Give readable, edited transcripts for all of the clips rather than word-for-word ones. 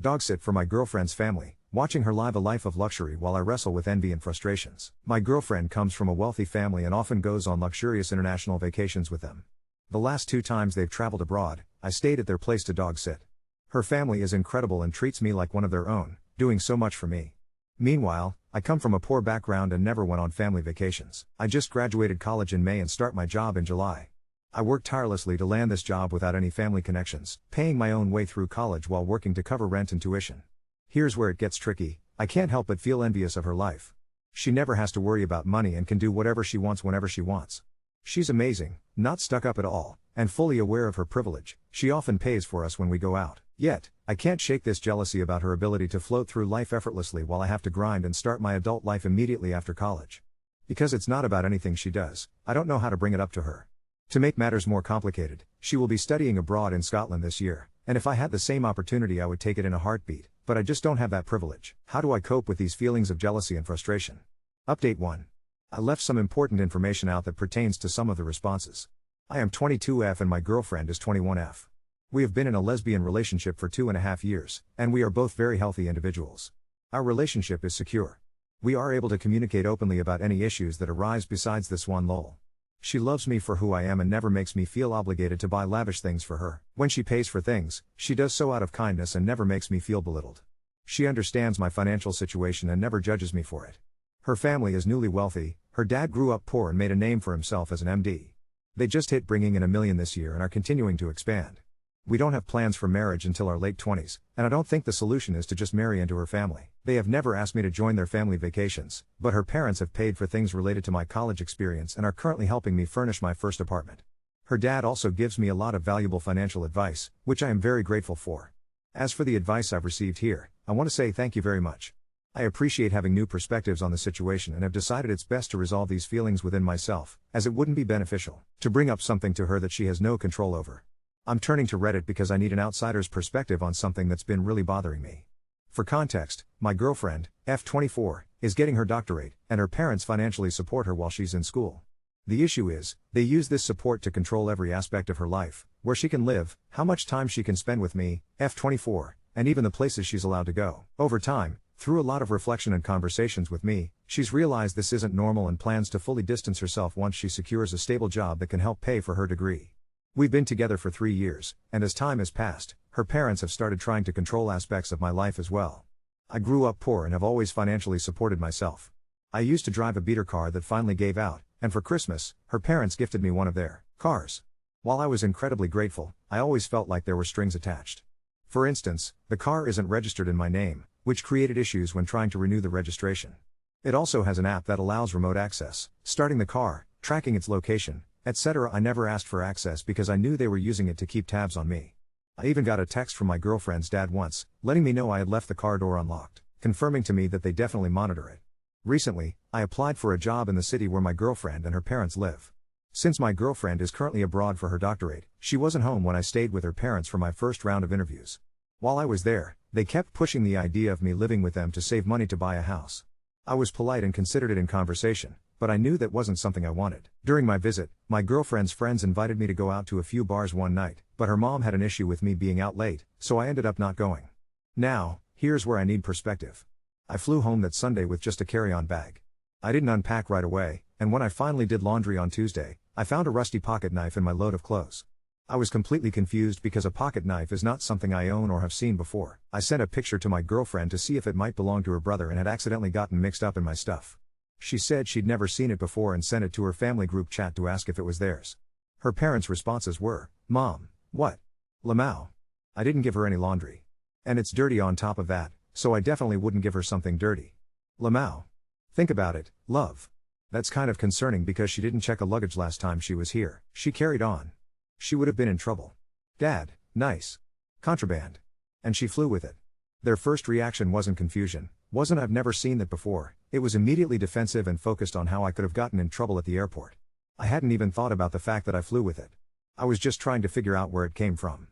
Dogsit for my girlfriend's family, watching her live a life of luxury while I wrestle with envy and frustrations. My girlfriend comes from a wealthy family and often goes on luxurious international vacations with them. The last 2 times they've traveled abroad, I stayed at their place to dogsit. Her family is incredible and treats me like one of their own, doing so much for me. Meanwhile, I come from a poor background and never went on family vacations. I just graduated college in May and start my job in July. I worked tirelessly to land this job without any family connections, paying my own way through college while working to cover rent and tuition. Here's where it gets tricky. I can't help but feel envious of her life. She never has to worry about money and can do whatever she wants whenever she wants. She's amazing, not stuck up at all, and fully aware of her privilege. She often pays for us when we go out. Yet, I can't shake this jealousy about her ability to float through life effortlessly while I have to grind and start my adult life immediately after college. Because it's not about anything she does, I don't know how to bring it up to her. To make matters more complicated, she will be studying abroad in Scotland this year, and if I had the same opportunity I would take it in a heartbeat, but I just don't have that privilege. How do I cope with these feelings of jealousy and frustration? Update 1. I left some important information out that pertains to some of the responses. I am 22F and my girlfriend is 21F. We have been in a lesbian relationship for 2.5 years, and we are both very healthy individuals. Our relationship is secure. We are able to communicate openly about any issues that arise besides this one lull. She loves me for who I am and never makes me feel obligated to buy lavish things for her. When she pays for things, she does so out of kindness and never makes me feel belittled. She understands my financial situation and never judges me for it. Her family is newly wealthy. Her dad grew up poor and made a name for himself as an MD. They just hit bringing in $1 million this year and are continuing to expand. We don't have plans for marriage until our late 20s, and I don't think the solution is to just marry into her family. They have never asked me to join their family vacations, but her parents have paid for things related to my college experience and are currently helping me furnish my first apartment. Her dad also gives me a lot of valuable financial advice, which I am very grateful for. As for the advice I've received here, I want to say thank you very much. I appreciate having new perspectives on the situation and have decided it's best to resolve these feelings within myself, as it wouldn't be beneficial to bring up something to her that she has no control over. I'm turning to Reddit because I need an outsider's perspective on something that's been really bothering me. For context, my girlfriend, F24, is getting her doctorate, and her parents financially support her while she's in school. The issue is, they use this support to control every aspect of her life, where she can live, how much time she can spend with me, F24, and even the places she's allowed to go. Over time, through a lot of reflection and conversations with me, she's realized this isn't normal and plans to fully distance herself once she secures a stable job that can help pay for her degree. We've been together for 3 years, and as time has passed, her parents have started trying to control aspects of my life as well. I grew up poor and have always financially supported myself. I used to drive a beater car that finally gave out, and for Christmas, her parents gifted me one of their cars. While I was incredibly grateful, I always felt like there were strings attached. For instance, the car isn't registered in my name, which created issues when trying to renew the registration. It also has an app that allows remote access, starting the car, tracking its location, etc. I never asked for access because I knew they were using it to keep tabs on me. I even got a text from my girlfriend's dad once, letting me know I had left the car door unlocked, confirming to me that they definitely monitor it. Recently, I applied for a job in the city where my girlfriend and her parents live. Since my girlfriend is currently abroad for her doctorate, she wasn't home when I stayed with her parents for my first round of interviews. While I was there, they kept pushing the idea of me living with them to save money to buy a house. I was polite and considered it in conversation, but I knew that wasn't something I wanted. During my visit, my girlfriend's friends invited me to go out to a few bars one night, but her mom had an issue with me being out late, so I ended up not going. Now, here's where I need perspective. I flew home that Sunday with just a carry-on bag. I didn't unpack right away, and when I finally did laundry on Tuesday, I found a rusty pocket knife in my load of clothes. I was completely confused because a pocket knife is not something I own or have seen before. I sent a picture to my girlfriend to see if it might belong to her brother and had accidentally gotten mixed up in my stuff. She said she'd never seen it before and sent it to her family group chat to ask if it was theirs. Her parents' responses were, "Mom, what? Lamau. I didn't give her any laundry. And it's dirty on top of that, so I definitely wouldn't give her something dirty. Lamau. Think about it, love. That's kind of concerning because she didn't check a luggage last time she was here." She carried on. "She would have been in trouble. Dad, nice. Contraband." And she flew with it. Their first reaction wasn't confusion, wasn't "I've never seen that before," it was immediately defensive and focused on how I could have gotten in trouble at the airport. I hadn't even thought about the fact that I flew with it. I was just trying to figure out where it came from.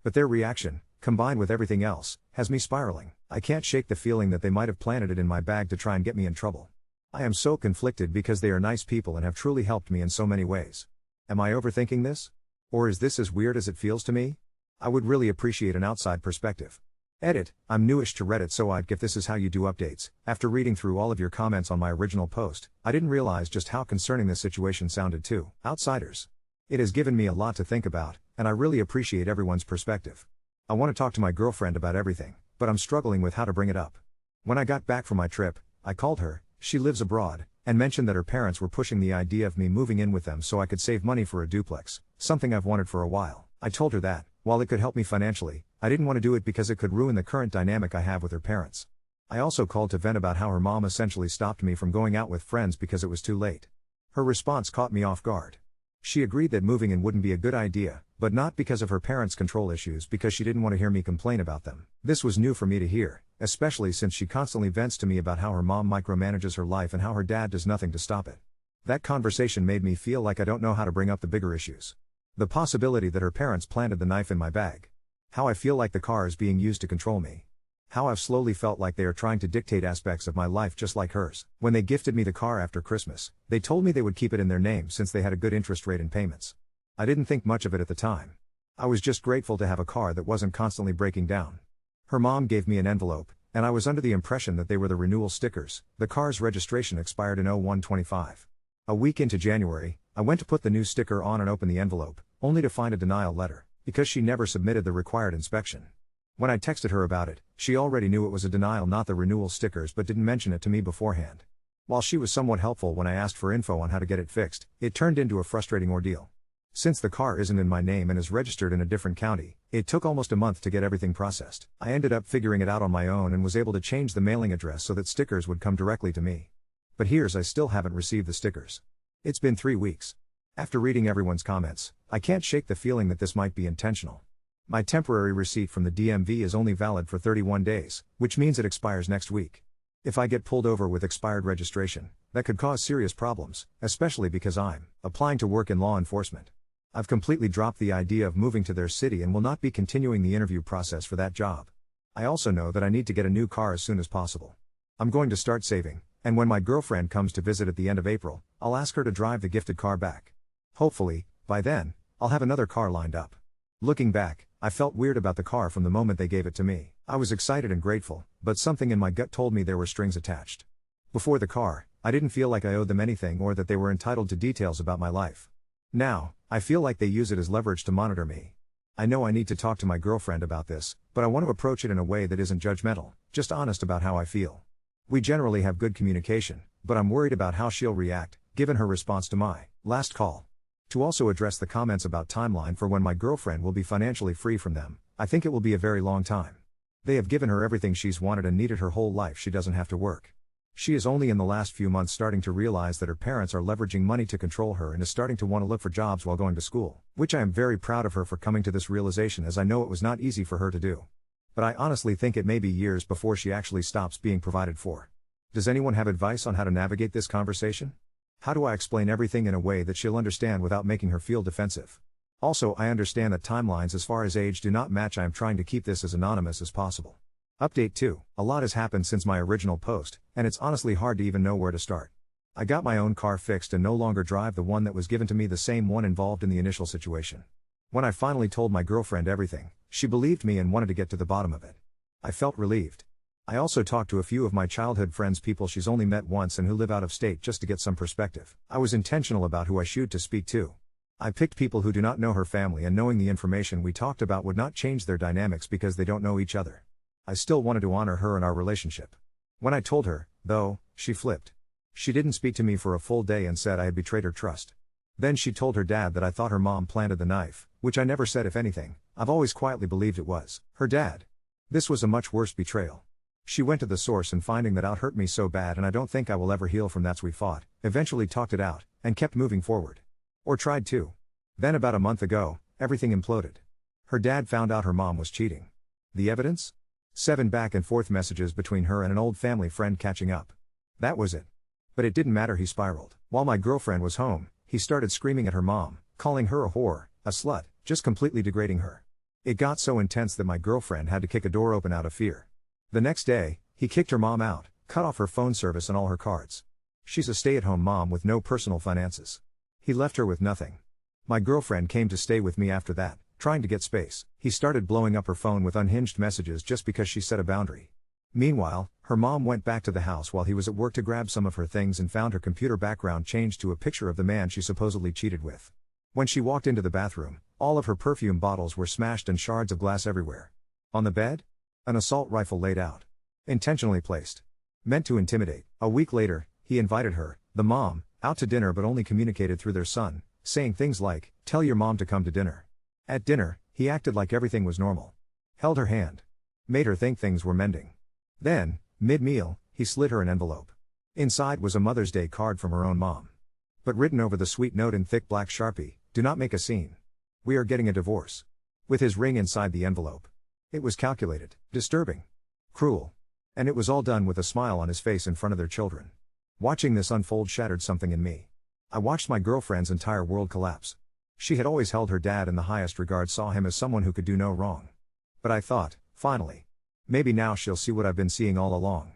But their reaction, combined with everything else, has me spiraling. I can't shake the feeling that they might have planted it in my bag to try and get me in trouble. I am so conflicted because they are nice people and have truly helped me in so many ways. Am I overthinking this? Or is this as weird as it feels to me? I would really appreciate an outside perspective. Edit, I'm newish to Reddit so I'd if this is how you do updates. After reading through all of your comments on my original post, I didn't realize just how concerning this situation sounded to outsiders. It has given me a lot to think about, and I really appreciate everyone's perspective. I want to talk to my girlfriend about everything, but I'm struggling with how to bring it up. When I got back from my trip, I called her, she lives abroad, and mentioned that her parents were pushing the idea of me moving in with them so I could save money for a duplex, something I've wanted for a while. I told her that, while it could help me financially, I didn't want to do it because it could ruin the current dynamic I have with her parents. I also called to vent about how her mom essentially stopped me from going out with friends because it was too late. Her response caught me off guard. She agreed that moving in wouldn't be a good idea, but not because of her parents' control issues, because she didn't want to hear me complain about them. This was new for me to hear, especially since she constantly vents to me about how her mom micromanages her life and how her dad does nothing to stop it. That conversation made me feel like I don't know how to bring up the bigger issues. The possibility that her parents planted the knife in my bag. How I feel like the car is being used to control me. How I've slowly felt like they are trying to dictate aspects of my life just like hers. When they gifted me the car after Christmas, they told me they would keep it in their name since they had a good interest rate in payments. I didn't think much of it at the time. I was just grateful to have a car that wasn't constantly breaking down. Her mom gave me an envelope, and I was under the impression that they were the renewal stickers. The car's registration expired in 01/25. A week into January, I went to put the new sticker on and open the envelope, only to find a denial letter, because she never submitted the required inspection. When I texted her about it, she already knew it was a denial, not the renewal stickers, but didn't mention it to me beforehand. While she was somewhat helpful when I asked for info on how to get it fixed, it turned into a frustrating ordeal. Since the car isn't in my name and is registered in a different county, it took almost a month to get everything processed. I ended up figuring it out on my own and was able to change the mailing address so that stickers would come directly to me. But I still haven't received the stickers. It's been 3 weeks. After reading everyone's comments, I can't shake the feeling that this might be intentional. My temporary receipt from the DMV is only valid for 31 days, which means it expires next week. If I get pulled over with expired registration, that could cause serious problems, especially because I'm applying to work in law enforcement. I've completely dropped the idea of moving to their city and will not be continuing the interview process for that job. I also know that I need to get a new car as soon as possible. I'm going to start saving, and when my girlfriend comes to visit at the end of April, I'll ask her to drive the gifted car back. Hopefully, by then, I'll have another car lined up. Looking back, I felt weird about the car from the moment they gave it to me. I was excited and grateful, but something in my gut told me there were strings attached. Before the car, I didn't feel like I owed them anything or that they were entitled to details about my life. Now, I feel like they use it as leverage to monitor me. I know I need to talk to my girlfriend about this, but I want to approach it in a way that isn't judgmental, just honest about how I feel. We generally have good communication, but I'm worried about how she'll react, given her response to my last call. To also address the comments about timeline for when my girlfriend will be financially free from them, I think it will be a very long time. They have given her everything she's wanted and needed her whole life. She doesn't have to work. She is only in the last few months starting to realize that her parents are leveraging money to control her and is starting to want to look for jobs while going to school, which I am very proud of her for coming to this realization, as I know it was not easy for her to do. But I honestly think it may be years before she actually stops being provided for. Does anyone have advice on how to navigate this conversation? How do I explain everything in a way that she'll understand without making her feel defensive? Also, I understand that timelines as far as age do not match. I am trying to keep this as anonymous as possible. Update 2. A lot has happened since my original post, and it's honestly hard to even know where to start. I got my own car fixed and no longer drive the one that was given to me, the same one involved in the initial situation. When I finally told my girlfriend everything, she believed me and wanted to get to the bottom of it. I felt relieved. I also talked to a few of my childhood friends, people she's only met once and who live out of state, just to get some perspective. I was intentional about who I shoot to speak to. I picked people who do not know her family, and knowing the information we talked about would not change their dynamics because they don't know each other. I still wanted to honor her and our relationship. When I told her, though, she flipped. She didn't speak to me for a full day and said I had betrayed her trust. Then she told her dad that I thought her mom planted the knife, which I never said. If anything, I've always quietly believed it was her dad. This was a much worse betrayal. She went to the source, and finding that out hurt me so bad, and I don't think I will ever heal from that. We fought, eventually talked it out, and kept moving forward. Or tried to. Then about a month ago, everything imploded. Her dad found out her mom was cheating. The evidence? 7 back and forth messages between her and an old family friend catching up. That was it. But it didn't matter, he spiraled. While my girlfriend was home, he started screaming at her mom, calling her a whore, a slut, just completely degrading her. It got so intense that my girlfriend had to kick a door open out of fear. The next day, he kicked her mom out, cut off her phone service and all her cards. She's a stay-at-home mom with no personal finances. He left her with nothing. My girlfriend came to stay with me after that, trying to get space. He started blowing up her phone with unhinged messages just because she set a boundary. Meanwhile, her mom went back to the house while he was at work to grab some of her things and found her computer background changed to a picture of the man she supposedly cheated with. When she walked into the bathroom, all of her perfume bottles were smashed and shards of glass everywhere. On the bed? An assault rifle laid out. Intentionally placed. Meant to intimidate. A week later, he invited her, the mom, out to dinner but only communicated through their son, saying things like, "Tell your mom to come to dinner." At dinner, he acted like everything was normal. Held her hand. Made her think things were mending. Then, mid-meal, he slid her an envelope. Inside was a Mother's Day card from her own mom. But written over the sweet note in thick black Sharpie, "Do not make a scene. We are getting a divorce." With his ring inside the envelope. It was calculated, disturbing, cruel. And it was all done with a smile on his face in front of their children. Watching this unfold shattered something in me. I watched my girlfriend's entire world collapse. She had always held her dad in the highest regard, saw him as someone who could do no wrong. But I thought, finally. Maybe now she'll see what I've been seeing all along.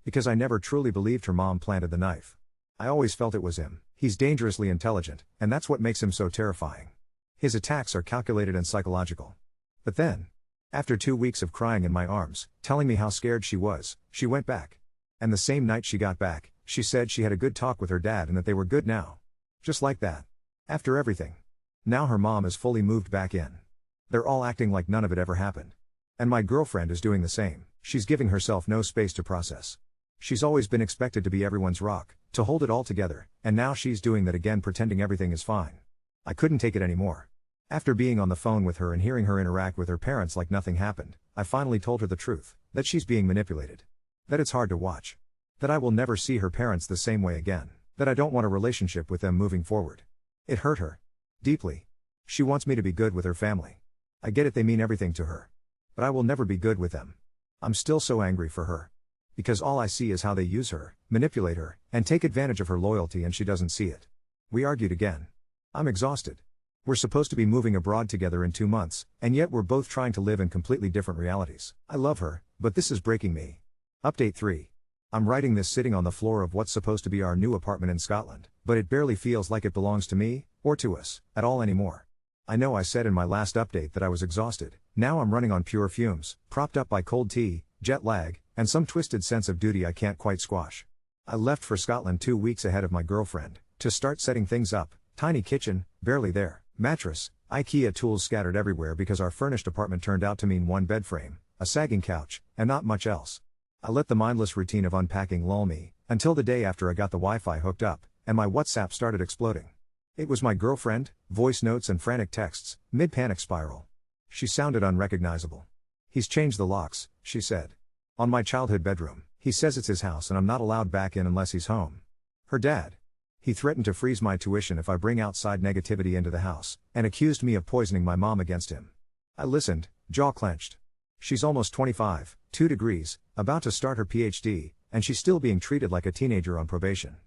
Because I never truly believed her mom planted the knife. I always felt it was him. He's dangerously intelligent, and that's what makes him so terrifying. His attacks are calculated and psychological. But then, after 2 weeks of crying in my arms, telling me how scared she was, she went back. And the same night she got back, she said she had a good talk with her dad and that they were good now. Just like that. After everything. Now her mom is fully moved back in. They're all acting like none of it ever happened. And my girlfriend is doing the same. She's giving herself no space to process. She's always been expected to be everyone's rock, to hold it all together, and now she's doing that again, pretending everything is fine. I couldn't take it anymore. After being on the phone with her and hearing her interact with her parents like nothing happened, I finally told her the truth, that she's being manipulated. That it's hard to watch. That I will never see her parents the same way again. That I don't want a relationship with them moving forward. It hurt her. Deeply. She wants me to be good with her family. I get it, they mean everything to her. But I will never be good with them. I'm still so angry for her. Because all I see is how they use her, manipulate her, and take advantage of her loyalty, and she doesn't see it. We argued again. I'm exhausted. We're supposed to be moving abroad together in 2 months, and yet we're both trying to live in completely different realities. I love her, but this is breaking me. Update 3. I'm writing this sitting on the floor of what's supposed to be our new apartment in Scotland, but it barely feels like it belongs to me, or to us, at all anymore. I know I said in my last update that I was exhausted. Now I'm running on pure fumes, propped up by cold tea, jet lag, and some twisted sense of duty I can't quite squash. I left for Scotland 2 weeks ahead of my girlfriend, to start setting things up. Tiny kitchen, barely there, mattress, IKEA tools scattered everywhere because our furnished apartment turned out to mean one bed frame, a sagging couch, and not much else. I let the mindless routine of unpacking lull me, until the day after I got the Wi-Fi hooked up, and my WhatsApp started exploding. It was my girlfriend, voice notes and frantic texts, mid-panic spiral. She sounded unrecognizable. "He's changed the locks," she said. "On my childhood bedroom. He says it's his house and I'm not allowed back in unless he's home." Her dad. "He threatened to freeze my tuition if I bring outside negativity into the house, and accused me of poisoning my mom against him." I listened, jaw clenched. She's almost 25, 2 degrees, about to start her PhD, and she's still being treated like a teenager on probation.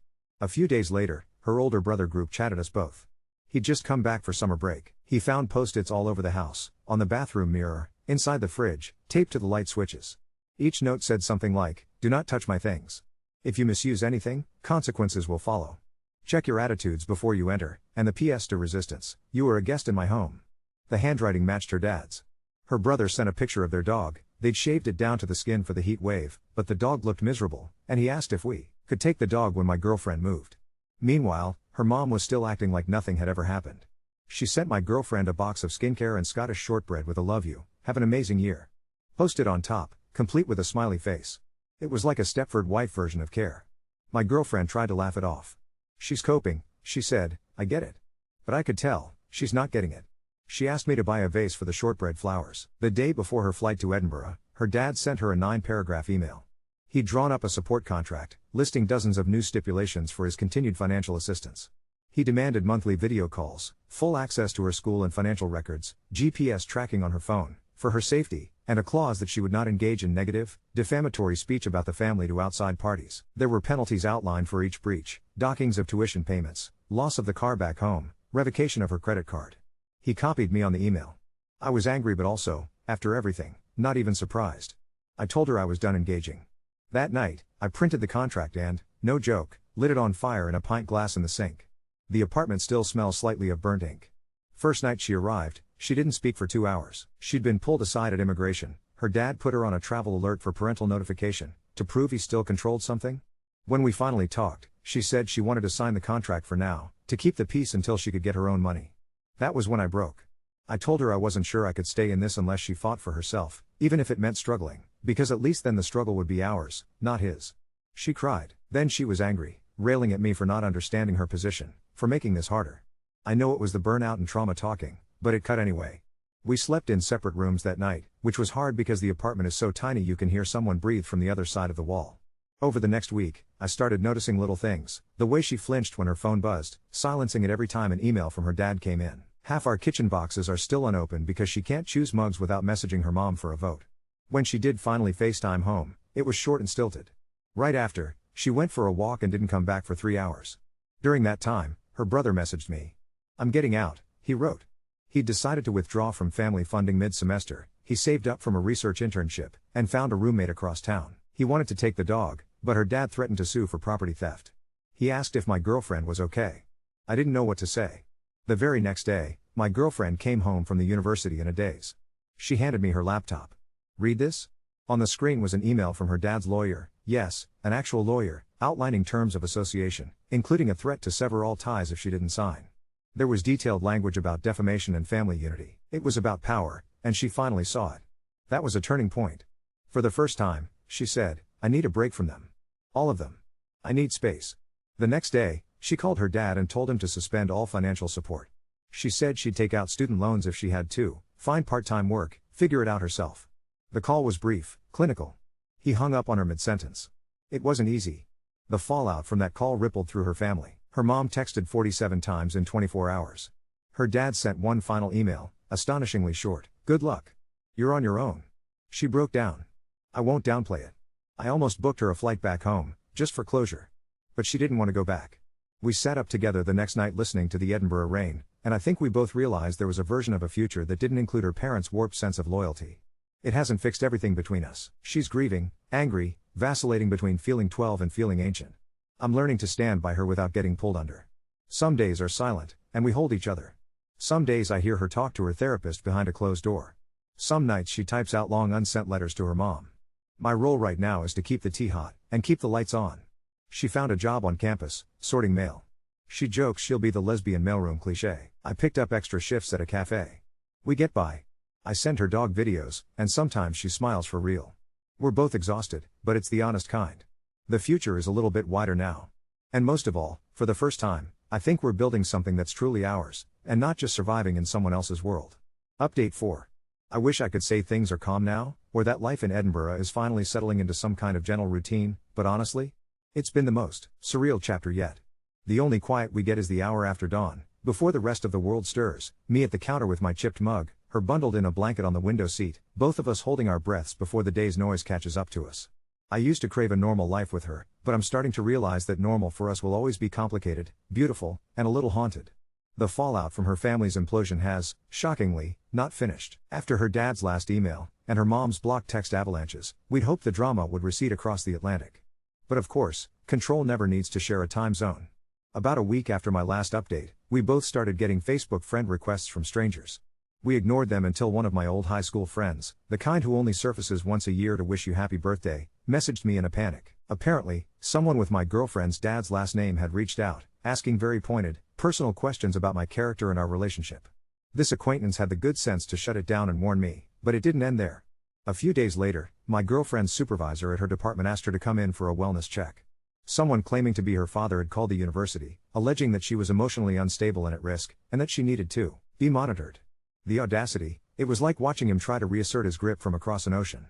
A few days later, her older brother group chatted us both. He'd just come back for summer break. He found post-its all over the house, on the bathroom mirror, inside the fridge, taped to the light switches. Each note said something like, "Do not touch my things. If you misuse anything, consequences will follow. Check your attitudes before you enter," and the PS de resistance, "You are a guest in my home." The handwriting matched her dad's. Her brother sent a picture of their dog. They'd shaved it down to the skin for the heat wave, but the dog looked miserable, and he asked if we could take the dog when my girlfriend moved. Meanwhile, her mom was still acting like nothing had ever happened. She sent my girlfriend a box of skincare and Scottish shortbread with a "Love you, have an amazing year" posted on top, complete with a smiley face. It was like a Stepford wife version of care. My girlfriend tried to laugh it off. "She's coping," she said, "I get it." But I could tell, she's not getting it. She asked me to buy a vase for the shortbread flowers. The day before her flight to Edinburgh, her dad sent her a 9-paragraph email. He'd drawn up a support contract, listing dozens of new stipulations for his continued financial assistance. He demanded monthly video calls, full access to her school and financial records, GPS tracking on her phone, for her safety, and a clause that she would not engage in negative, defamatory speech about the family to outside parties. There were penalties outlined for each breach: dockings of tuition payments, loss of the car back home, revocation of her credit card. He copied me on the email. I was angry, but also, after everything, not even surprised. I told her I was done engaging. That night, I printed the contract and, no joke, lit it on fire in a pint glass in the sink. The apartment still smells slightly of burnt ink. First night she arrived, She didn't speak for 2 hours. She'd been pulled aside at immigration. Her dad put her on a travel alert for parental notification, to prove he still controlled something. When we finally talked, she said she wanted to sign the contract for now, to keep the peace until she could get her own money. That was when I broke. I told her I wasn't sure I could stay in this unless she fought for herself, even if it meant struggling, because at least then the struggle would be ours, not his. She cried. Then she was angry, railing at me for not understanding her position, for making this harder. I know it was the burnout and trauma talking, but it cut anyway. We slept in separate rooms that night, which was hard because the apartment is so tiny you can hear someone breathe from the other side of the wall. Over the next week, I started noticing little things, the way she flinched when her phone buzzed, silencing it every time an email from her dad came in. Half our kitchen boxes are still unopened because she can't choose mugs without messaging her mom for a vote. When she did finally FaceTime home, it was short and stilted. Right after, she went for a walk and didn't come back for 3 hours. During that time, her brother messaged me. "I'm getting out," he wrote. He'd decided to withdraw from family funding mid-semester. He saved up from a research internship, and found a roommate across town. He wanted to take the dog, but her dad threatened to sue for property theft. He asked if my girlfriend was okay. I didn't know what to say. The very next day, my girlfriend came home from the university in a daze. She handed me her laptop. "Read this?" On the screen was an email from her dad's lawyer, yes, an actual lawyer, outlining terms of association, including a threat to sever all ties if she didn't sign. There was detailed language about defamation and family unity. It was about power, and she finally saw it. That was a turning point. For the first time, she said, "I need a break from them. All of them. I need space." The next day, she called her dad and told him to suspend all financial support. She said she'd take out student loans if she had to, find part-time work, figure it out herself. The call was brief, clinical. He hung up on her mid-sentence. It wasn't easy. The fallout from that call rippled through her family. Her mom texted 47 times in 24 hours. Her dad sent one final email, astonishingly short. "Good luck. You're on your own." She broke down. I won't downplay it. I almost booked her a flight back home, just for closure. But she didn't want to go back. We sat up together the next night listening to the Edinburgh rain, and I think we both realized there was a version of a future that didn't include her parents' warped sense of loyalty. It hasn't fixed everything between us. She's grieving, angry, vacillating between feeling 12 and feeling ancient. I'm learning to stand by her without getting pulled under. Some days are silent, and we hold each other. Some days I hear her talk to her therapist behind a closed door. Some nights she types out long unsent letters to her mom. My role right now is to keep the tea hot, and keep the lights on. She found a job on campus, sorting mail. She jokes she'll be the lesbian mailroom cliché. I picked up extra shifts at a cafe. We get by. I send her dog videos, and sometimes she smiles for real. We're both exhausted, but it's the honest kind. The future is a little bit wider now. And most of all, for the first time, I think we're building something that's truly ours, and not just surviving in someone else's world. Update 4. I wish I could say things are calm now, or that life in Edinburgh is finally settling into some kind of gentle routine, but honestly, it's been the most surreal chapter yet. The only quiet we get is the hour after dawn, before the rest of the world stirs, me at the counter with my chipped mug, her bundled in a blanket on the window seat, both of us holding our breaths before the day's noise catches up to us. I used to crave a normal life with her, but I'm starting to realize that normal for us will always be complicated, beautiful, and a little haunted. The fallout from her family's implosion has, shockingly, not finished. After her dad's last email, and her mom's blocked text avalanches, we'd hoped the drama would recede across the Atlantic. But of course, control never needs to share a time zone. About a week after my last update, we both started getting Facebook friend requests from strangers. We ignored them until one of my old high school friends, the kind who only surfaces once a year to wish you happy birthday, messaged me in a panic. Apparently, someone with my girlfriend's dad's last name had reached out, asking very pointed, personal questions about my character and our relationship. This acquaintance had the good sense to shut it down and warn me, but it didn't end there. A few days later, my girlfriend's supervisor at her department asked her to come in for a wellness check. Someone claiming to be her father had called the university, alleging that she was emotionally unstable and at risk, and that she needed to be monitored. The audacity, it was like watching him try to reassert his grip from across an ocean.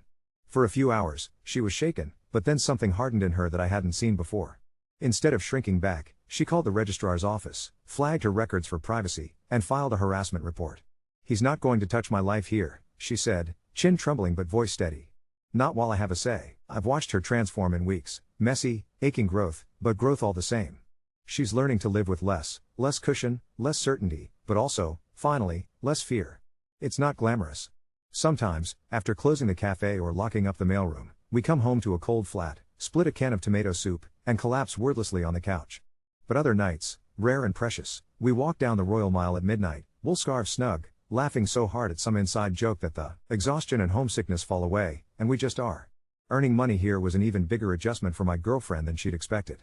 For a few hours, she was shaken, but then something hardened in her that I hadn't seen before. Instead of shrinking back, she called the registrar's office, flagged her records for privacy, and filed a harassment report. "He's not going to touch my life here," she said, chin trembling but voice steady. "Not while I have a say." I've watched her transform in weeks, messy, aching growth, but growth all the same. She's learning to live with less cushion, less certainty, but also, finally, less fear. It's not glamorous. Sometimes, after closing the cafe or locking up the mailroom, we come home to a cold flat, split a can of tomato soup, and collapse wordlessly on the couch. But other nights, rare and precious, we walk down the Royal Mile at midnight, wool scarves snug, laughing so hard at some inside joke that the exhaustion and homesickness fall away, and we just are. Earning money here was an even bigger adjustment for my girlfriend than she'd expected.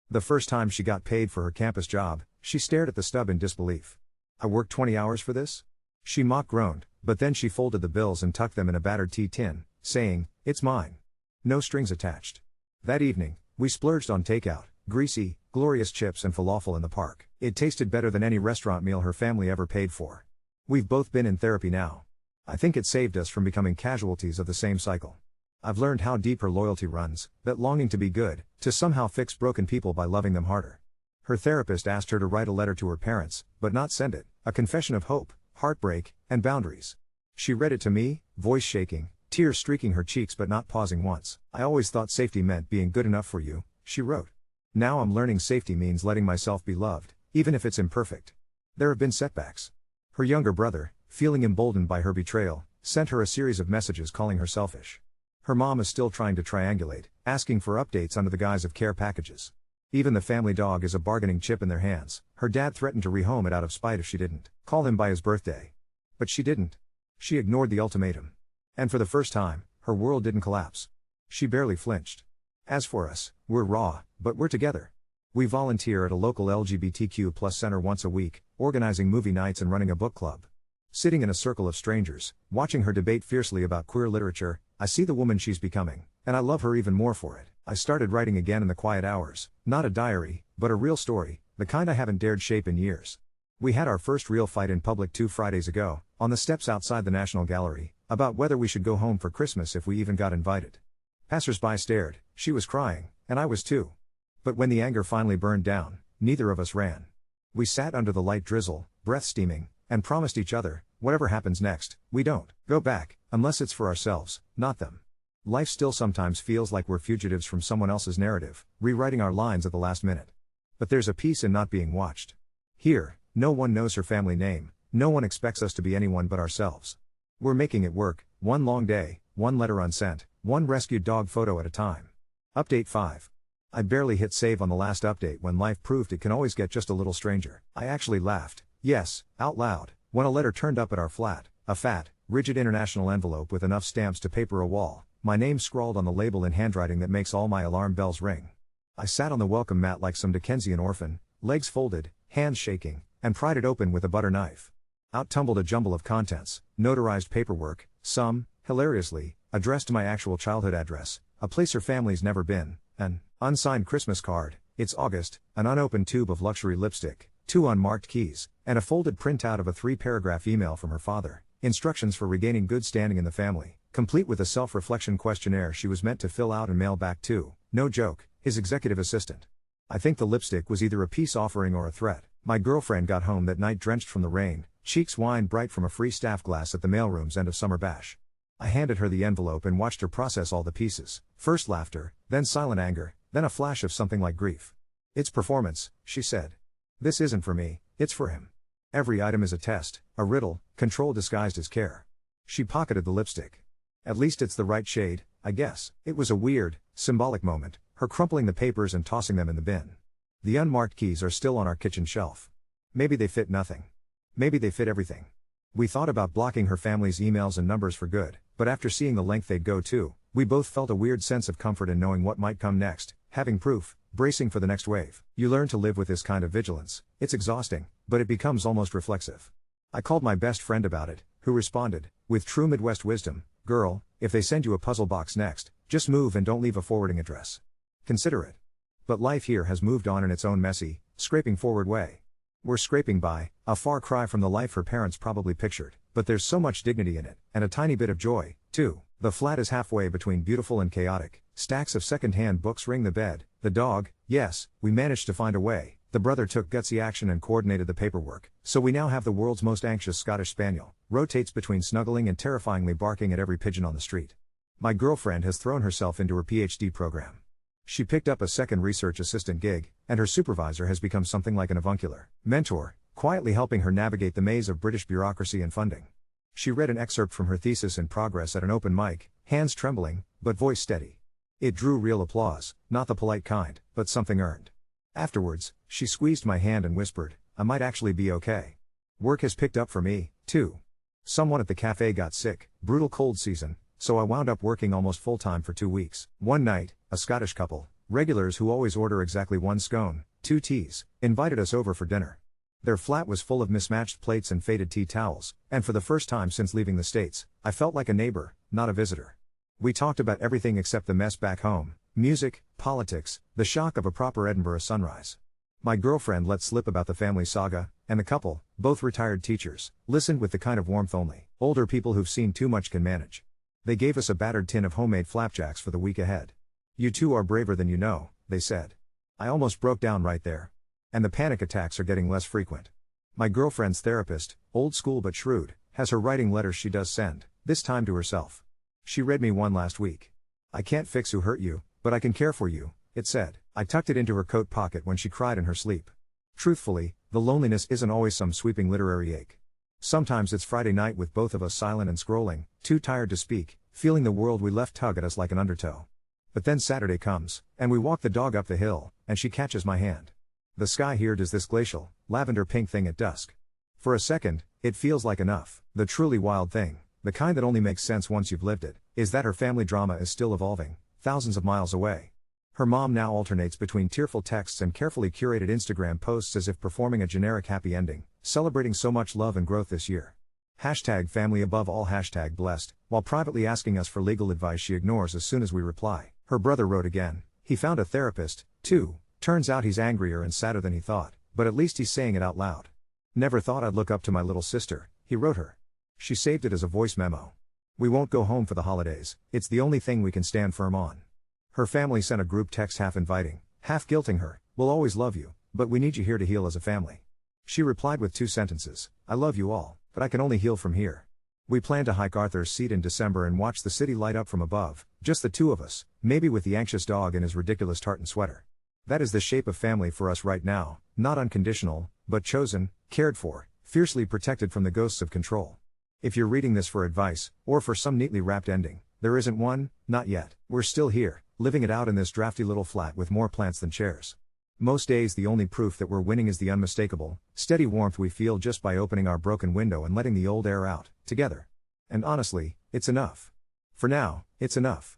The first time she got paid for her campus job, she stared at the stub in disbelief. "I worked 20 hours for this?" She mock groaned, but then she folded the bills and tucked them in a battered tea tin, saying, "It's mine." No strings attached. That evening, we splurged on takeout, greasy, glorious chips and falafel in the park. It tasted better than any restaurant meal her family ever paid for. We've both been in therapy now. I think it saved us from becoming casualties of the same cycle. I've learned how deep her loyalty runs, that longing to be good, to somehow fix broken people by loving them harder. Her therapist asked her to write a letter to her parents, but not send it, a confession of hope, heartbreak, and boundaries. She read it to me, voice shaking, tears streaking her cheeks but not pausing once. "I always thought safety meant being good enough for you," she wrote. "Now I'm learning safety means letting myself be loved, even if it's imperfect." There have been setbacks. Her younger brother, feeling emboldened by her betrayal, sent her a series of messages calling her selfish. Her mom is still trying to triangulate, asking for updates under the guise of care packages. Even the family dog is a bargaining chip in their hands. Her dad threatened to rehome it out of spite if she didn't call him by his birthday. But she didn't. She ignored the ultimatum. And for the first time, her world didn't collapse. She barely flinched. As for us, we're raw, but we're together. We volunteer at a local LGBTQ+ center once a week, organizing movie nights and running a book club. Sitting in a circle of strangers, watching her debate fiercely about queer literature, I see the woman she's becoming, and I love her even more for it. I started writing again in the quiet hours, not a diary, but a real story, the kind I haven't dared shape in years. We had our first real fight in public 2 Fridays ago, on the steps outside the National Gallery, about whether we should go home for Christmas if we even got invited. Passers-by stared, she was crying, and I was too. But when the anger finally burned down, neither of us ran. We sat under the light drizzle, breath steaming, and promised each other, whatever happens next, we don't go back, unless it's for ourselves, not them. Life still sometimes feels like we're fugitives from someone else's narrative, rewriting our lines at the last minute. But there's a peace in not being watched. Here, no one knows her family name, no one expects us to be anyone but ourselves. We're making it work, one long day, one letter unsent, one rescued dog photo at a time. Update 5. I barely hit save on the last update when life proved it can always get just a little stranger. I actually laughed, yes, out loud, when a letter turned up at our flat, a fat, rigid international envelope with enough stamps to paper a wall, my name scrawled on the label in handwriting that makes all my alarm bells ring. I sat on the welcome mat like some Dickensian orphan, legs folded, hands shaking, and pried it open with a butter knife. Out tumbled a jumble of contents, notarized paperwork, some, hilariously, addressed to my actual childhood address, a place her family's never been, an unsigned Christmas card, it's August, an unopened tube of luxury lipstick, 2 unmarked keys, and a folded printout of a 3-paragraph email from her father, instructions for regaining good standing in the family, complete with a self-reflection questionnaire she was meant to fill out and mail back to, no joke, his executive assistant. I think the lipstick was either a peace offering or a threat. My girlfriend got home that night drenched from the rain, cheeks wine bright from a free staff glass at the mailroom's end of summer bash. I handed her the envelope and watched her process all the pieces, first laughter, then silent anger, then a flash of something like grief. "It's performance," she said. "This isn't for me, it's for him. Every item is a test, a riddle, control disguised as care." She pocketed the lipstick. "At least it's the right shade, I guess." It was a weird, symbolic moment, her crumpling the papers and tossing them in the bin. The unmarked keys are still on our kitchen shelf. Maybe they fit nothing. Maybe they fit everything. We thought about blocking her family's emails and numbers for good, but after seeing the length they'd go to, we both felt a weird sense of comfort in knowing what might come next, having proof, bracing for the next wave. You learn to live with this kind of vigilance. It's exhausting, but it becomes almost reflexive. I called my best friend about it, who responded, with true Midwest wisdom, "Girl, if they send you a puzzle box next, just move and don't leave a forwarding address. Consider it." But life here has moved on in its own messy, scraping forward way. We're scraping by, a far cry from the life her parents probably pictured, but there's so much dignity in it, and a tiny bit of joy, too. The flat is halfway between beautiful and chaotic, stacks of second-hand books ring the bed, the dog, yes, we managed to find a way, the brother took gutsy action and coordinated the paperwork, so we now have the world's most anxious Scottish Spaniel, rotates between snuggling and terrifyingly barking at every pigeon on the street. My girlfriend has thrown herself into her PhD program. She picked up a second research assistant gig, and her supervisor has become something like an avuncular mentor, quietly helping her navigate the maze of British bureaucracy and funding. She read an excerpt from her thesis in progress at an open mic, hands trembling, but voice steady. It drew real applause, not the polite kind, but something earned. Afterwards, she squeezed my hand and whispered, "I might actually be okay. Work has picked up for me, too." Someone at the cafe got sick, brutal cold season, so I wound up working almost full-time for 2 weeks. One night, a Scottish couple, regulars who always order exactly 1 scone, 2 teas, invited us over for dinner. Their flat was full of mismatched plates and faded tea towels, and for the first time since leaving the States, I felt like a neighbor, not a visitor. We talked about everything except the mess back home, music, politics, the shock of a proper Edinburgh sunrise. My girlfriend let slip about the family saga, and the couple, both retired teachers, listened with the kind of warmth only older people who've seen too much can manage. They gave us a battered tin of homemade flapjacks for the week ahead. "You two are braver than you know," they said. I almost broke down right there. And the panic attacks are getting less frequent. My girlfriend's therapist, old school but shrewd, has her writing letters she does send, this time to herself. She read me one last week. "I can't fix who hurt you, but I can care for you," it said. I tucked it into her coat pocket when she cried in her sleep. Truthfully, the loneliness isn't always some sweeping literary ache. Sometimes it's Friday night with both of us silent and scrolling, too tired to speak, feeling the world we left tug at us like an undertow. But then Saturday comes, and we walk the dog up the hill, and she catches my hand. The sky here does this glacial, lavender pink thing at dusk. For a second, it feels like enough. The truly wild thing, the kind that only makes sense once you've lived it, is that her family drama is still evolving, thousands of miles away. Her mom now alternates between tearful texts and carefully curated Instagram posts as if performing a generic happy ending, celebrating so much love and growth this year. #family above all #blessed, while privately asking us for legal advice she ignores as soon as we reply. Her brother wrote again. He found a therapist, too. Turns out he's angrier and sadder than he thought, but at least he's saying it out loud. "Never thought I'd look up to my little sister," he wrote her. She saved it as a voice memo. "We won't go home for the holidays, it's the only thing we can stand firm on." Her family sent a group text half inviting, half guilting her. "We'll always love you, but we need you here to heal as a family." She replied with 2 sentences, "I love you all, but I can only heal from here." We plan to hike Arthur's Seat in December and watch the city light up from above, just the 2 of us, maybe with the anxious dog in his ridiculous tartan sweater. That is the shape of family for us right now, not unconditional, but chosen, cared for, fiercely protected from the ghosts of control. If you're reading this for advice, or for some neatly wrapped ending, there isn't one, not yet. We're still here, living it out in this drafty little flat with more plants than chairs. Most days the only proof that we're winning is the unmistakable, steady warmth we feel just by opening our broken window and letting the old air out, together. And honestly, it's enough. For now, it's enough.